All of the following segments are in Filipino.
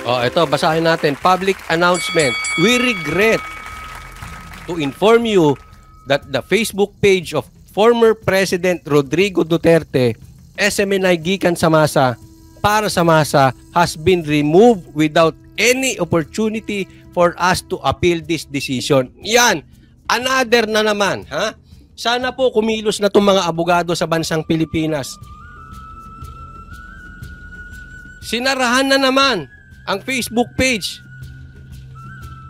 Ito, basahin natin. Public announcement. We regret to inform you that the Facebook page of former President Rodrigo Duterte, SMNI Gikan sa Masa, para sa Masa, has been removed without any opportunity for us to appeal this decision. Yan, another na naman. Ha? Sana po kumilos na itong mga abogado sa bansang Pilipinas. Sinarahan na naman ang Facebook page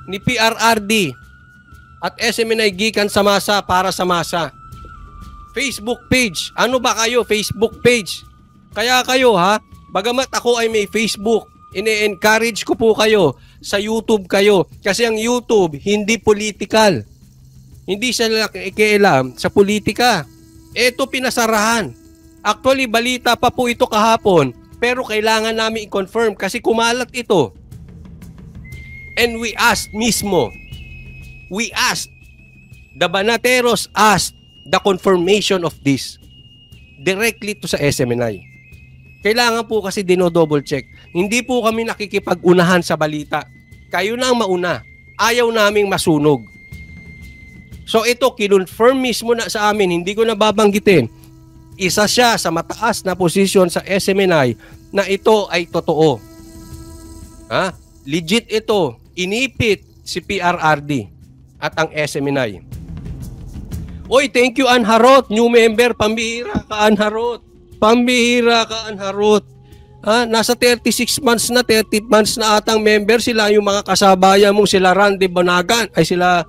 ni PRRD at SMNI Gikan sa Masa para sa Masa. Facebook page. Ano ba kayo? Facebook page. Kaya kayo ha, bagamat ako ay may Facebook, ine-encourage ko po kayo sa YouTube kayo. Kasi ang YouTube, hindi political. Hindi sila nakikialam sa politika. Ito pinasarahan. Actually, balita pa po ito kahapon. Pero kailangan namin i-confirm kasi kumalat ito. And we asked mismo. We asked. The Banateros asked the confirmation of this directly to sa SMNI. Kailangan po kasi dino-double check. Hindi po kami nakikipag-unahan sa balita. Kayo na ang mauna. Ayaw naming masunog. So ito, kinonfirm mismo na sa amin. Hindi ko na babanggitin. Isa siya sa mataas na posisyon sa SMNI na ito ay totoo. Ha? Legit ito. Inipit si PRRD at ang SMNI. Oy, thank you Anharot, new member. Pambihira ka Anharot. Pambihira ka Anharot. Ha? Nasa 36 months na, 30 months na atang member. Sila yung mga kasabayan mong sila Randel Bonagan. Ay sila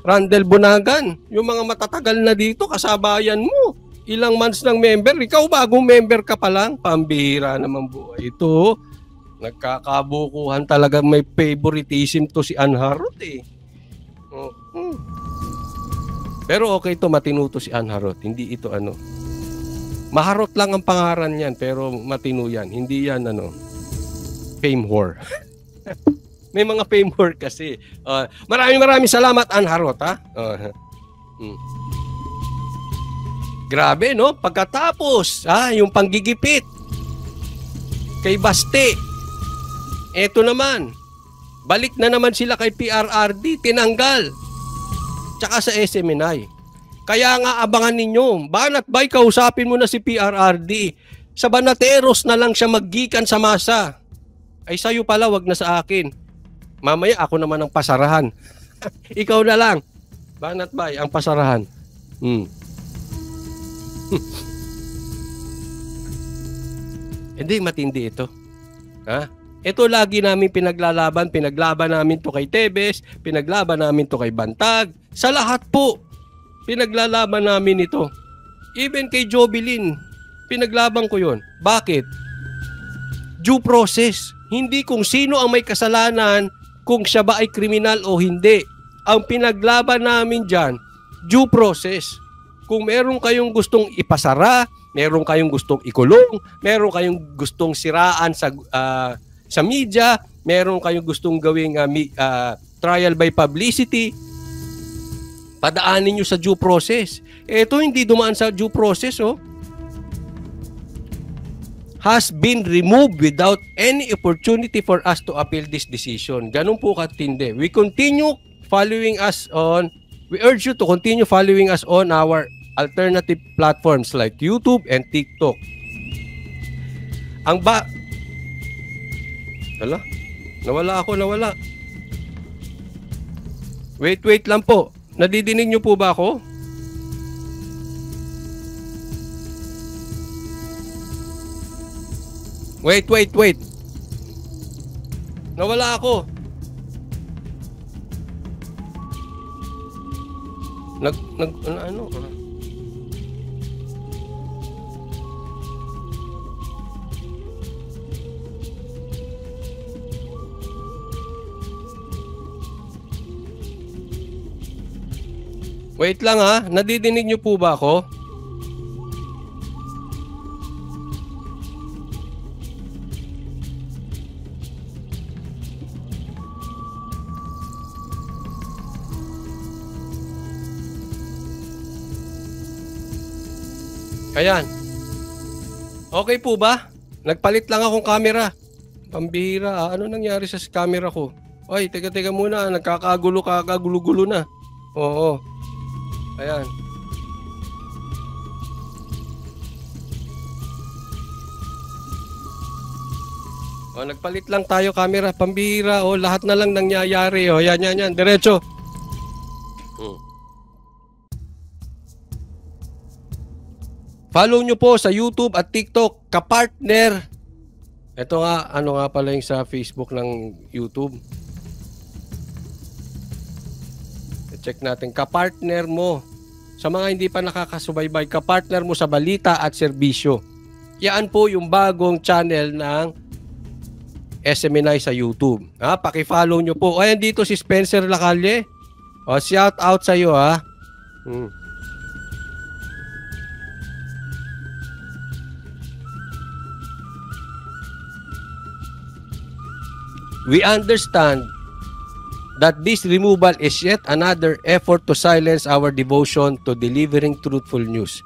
Randel Bonagan. Yung mga matatagal na dito, kasabayan mo. Ilang months ng member, ikaw bagong member ka pa lang. Pambihira naman buhay ito. Nagkakabukuhan talaga, may favoritism to si Anharot eh. Pero okay to, matino to si Anharot. Hindi ito ano. Maharot lang ang pangaran yan, pero matino yan. Hindi yan ano, fame whore. May mga fame whore kasi. Maraming salamat Anharot ha. Grabe no, pagkatapos yung panggigipit kay Baste, eto naman, balik na naman sila kay PRRD, tinanggal, tsaka sa SMNI. Kaya nga abangan ninyo, Banat Bay, kausapin mo na si PRRD, sa Banateros na lang siya maggikan sa Masa. Ay sa'yo pala, wag na sa akin. Mamaya ako naman ang pasarahan. Ikaw na lang, Banat Bay, ang pasarahan. Hindi matindi ito. Ha? Ito lagi namin pinaglaban namin to kay Tebes, pinaglaban namin to kay Bantag, sa lahat po. Pinaglalaban namin ito. Even kay Jobilin, pinaglaban ko 'yon. Bakit? Due process. Hindi kung sino ang may kasalanan, kung siya ba ay kriminal o hindi. Ang pinaglaban namin diyan, due process. Kung meron kayong gustong ipasara, meron kayong gustong ikulong, meron kayong gustong siraan sa media, meron kayong gustong gawing trial by publicity, padaanin nyo sa due process. Ito hindi dumaan sa due process, has been removed without any opportunity for us to appeal this decision. Ganun po katindi. We urge you to continue following us on our alternative platforms like YouTube and TikTok. Nawala. Wait lang po. Nadidinig niyo po ba ako? Wait. Nawala ako. Ano? Wait lang ha, nadidinig niyo po ba ako? Ayan. Okay po ba? Nagpalit lang akong camera. Pambihira. Ano nangyari sa camera ko? Ay, teka muna. Kakagulo na. Oo. Ayan. O, nagpalit lang tayo camera. Pambihira. O, lahat na lang nangyayari. O, yan. Diretso. Follow nyo po sa YouTube at TikTok, kapartner. Ito nga, ano nga pala yung sa Facebook ng YouTube. Check natin, kapartner mo. Sa mga hindi pa nakakasubaybay, kapartner mo sa balita at serbisyo. Yan po yung bagong channel ng SMNI sa YouTube. Paki-follow nyo po. Ayan dito si Spencer Lacalle. O, shout out sa iyo ha. We understand that this removal is yet another effort to silence our devotion to delivering truthful news.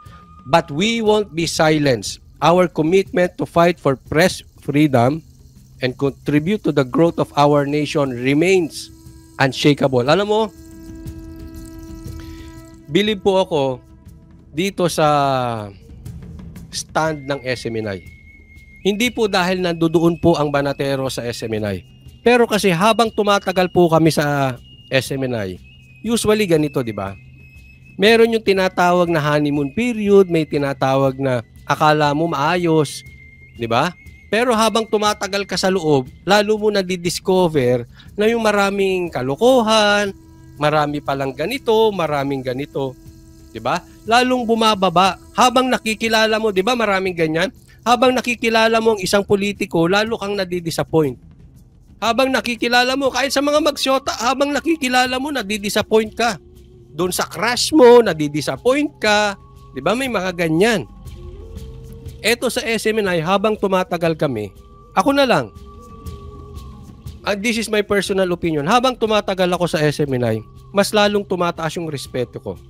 But we won't be silenced. Our commitment to fight for press freedom and contribute to the growth of our nation remains unshakable. Alam mo, believe po ako dito sa stand ng SMNI. Hindi po dahil nandoon po ang Banatero sa SMNI. Pero kasi habang tumatagal po kami sa SMNI, usually ganito, di ba? Meron yung tinatawag na honeymoon period, may tinatawag na akala mo maayos, di ba? Pero habang tumatagal ka sa loob, lalo mo nadidiscover na yung maraming kalokohan, marami palang ganito, maraming ganito, di ba? Lalong bumababa. Habang nakikilala mo, di ba maraming ganyan? Habang nakikilala mo ang isang politiko, lalo kang nadidisappoint. Habang nakikilala mo, kahit sa mga magsyota, habang nakikilala mo, nadidisappoint ka. Doon sa crush mo, nadidisappoint ka. Di ba? May mga ganyan. Eto sa SMNI, habang tumatagal kami, ako na lang. This is my personal opinion. Habang tumatagal ako sa SMNI, mas lalong tumataas yung respeto ko.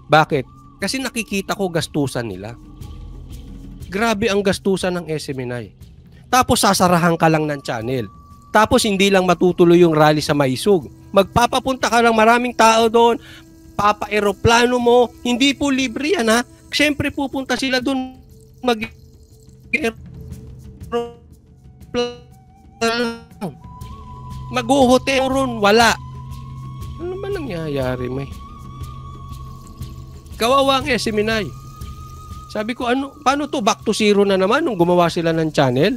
Bakit? Kasi nakikita ko gastusan nila. Grabe ang gastusan ng SMNI. Tapos sasarahan ka lang ng channel. Tapos hindi lang matutuloy yung rally sa Maisug. Magpapapunta ka ng maraming tao doon, papa-aeroplano mo, hindi po libre yan ha. Siyempre pupunta sila doon mag-hotel ron, wala. Ano ba nangyayari, may? Kawawa ang SMNI. Sabi ko, paano to? Back to zero na naman nung gumawa sila ng channel?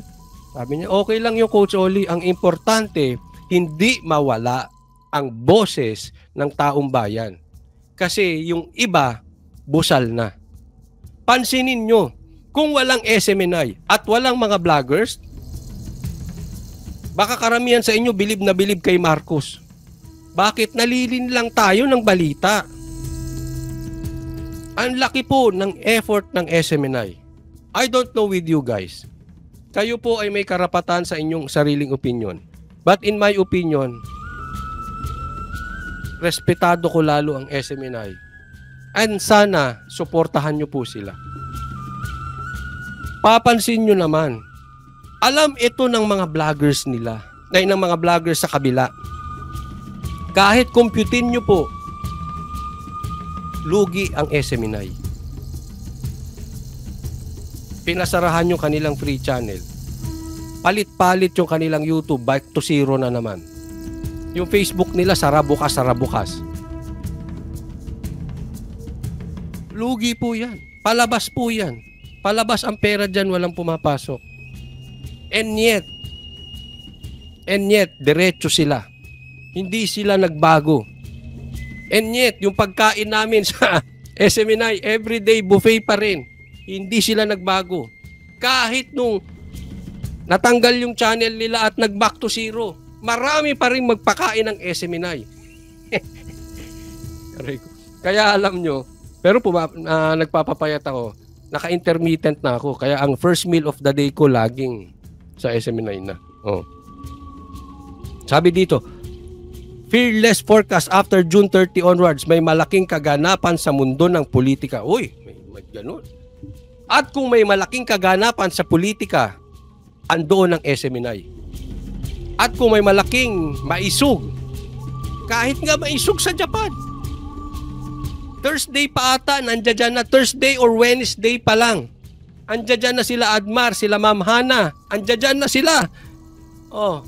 Sabi niya, okay lang yung Coach Oli. Ang importante, hindi mawala ang boses ng taong bayan. Kasi yung iba, busal na. Pansinin nyo, kung walang SMNI at walang mga vloggers, baka karamihan sa inyo bilib na bilib kay Marcos. Bakit? Nalilin lang tayo ng balita. Ang laki po ng effort ng SMNI. I don't know with you guys. Kayo po ay may karapatan sa inyong sariling opinion. But in my opinion, respetado ko lalo ang SMNI. And sana, suportahan nyo po sila. Papansin nyo naman, alam ito ng mga vloggers nila, ng mga vloggers sa kabila. Kahit computin nyo po, lugi ang SMNI. Pinasarahan yung kanilang free channel. Palit-palit yung kanilang YouTube, back to zero na naman. Yung Facebook nila, sarabukas. Lugi po yan. Palabas po yan. Palabas ang pera dyan, walang pumapasok. And yet, diretso sila. Hindi sila nagbago. And yet, yung pagkain namin sa SMNI, everyday buffet pa rin. Hindi sila nagbago. Kahit nung natanggal yung channel nila at nag-back to zero, marami pa rin magpakain ng SMNI. Kaya alam nyo, pero nagpapapayat ako, naka-intermittent na ako. Kaya ang first meal of the day ko laging sa SMNI na. Oh. Sabi dito, fearless forecast after June 30 onwards, may malaking kaganapan sa mundo ng politika. Uy, may ganun. At kung may malaking kaganapan sa politika, andoon ang SMNI. At kung may malaking maisug, kahit nga maisug sa Japan, Thursday pa ata, nandiyan dyan na Thursday or Wednesday pa lang. Andiyan dyan na sila Admar, sila Ma'am Hana. Andiyan dyan na sila. Oh.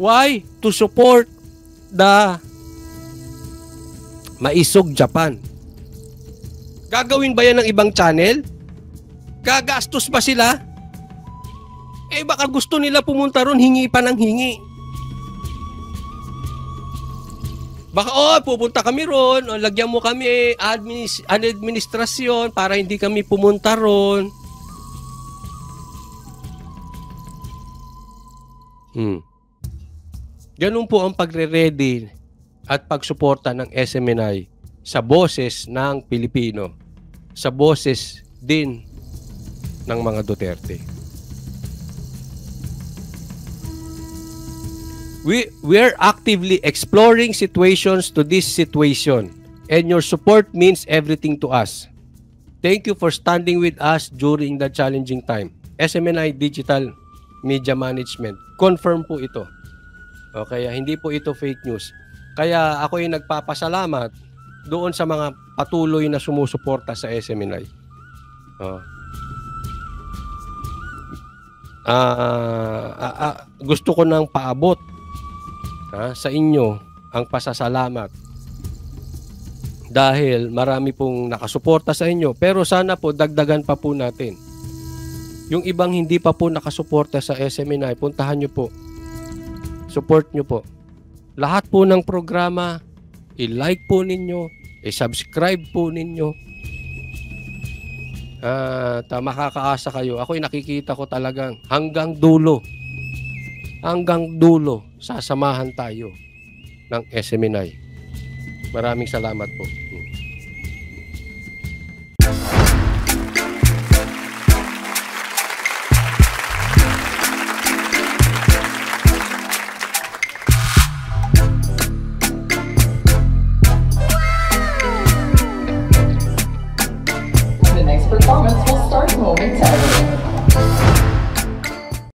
Why? To support the maisog Japan. Gagawin ba yan ng ibang channel? Gagastos ba sila? Eh baka gusto nila pumunta ron, hingi pa ng hingi. Baka, pupunta kami ron, lagyan mo kami administrasyon para hindi kami pumunta ron. Ganun po ang pagre-ready at pagsuporta ng SMNI sa boses ng Pilipino, sa boses din ng mga Duterte. We're actively exploring situations to this situation, and your support means everything to us. Thank you for standing with us during the challenging time. SMNI Digital Media Management. Confirm po ito. Okay, hindi po ito fake news. Kaya ako ay nagpapasalamat doon sa mga patuloy na sumusuporta sa SMNI. Gusto ko nang paabot sa inyo ang pasasalamat dahil marami pong nakasuporta sa inyo, pero sana po dagdagan pa po natin. Yung ibang hindi pa po nakasuporta sa SMNI, puntahan nyo po, support nyo po lahat po ng programa, i-like po ninyo, i-subscribe po ninyo, at makakaasa kayo. Ako'y nakikita ko talagang hanggang dulo sasamahan tayo ng SMNI. Maraming salamat po.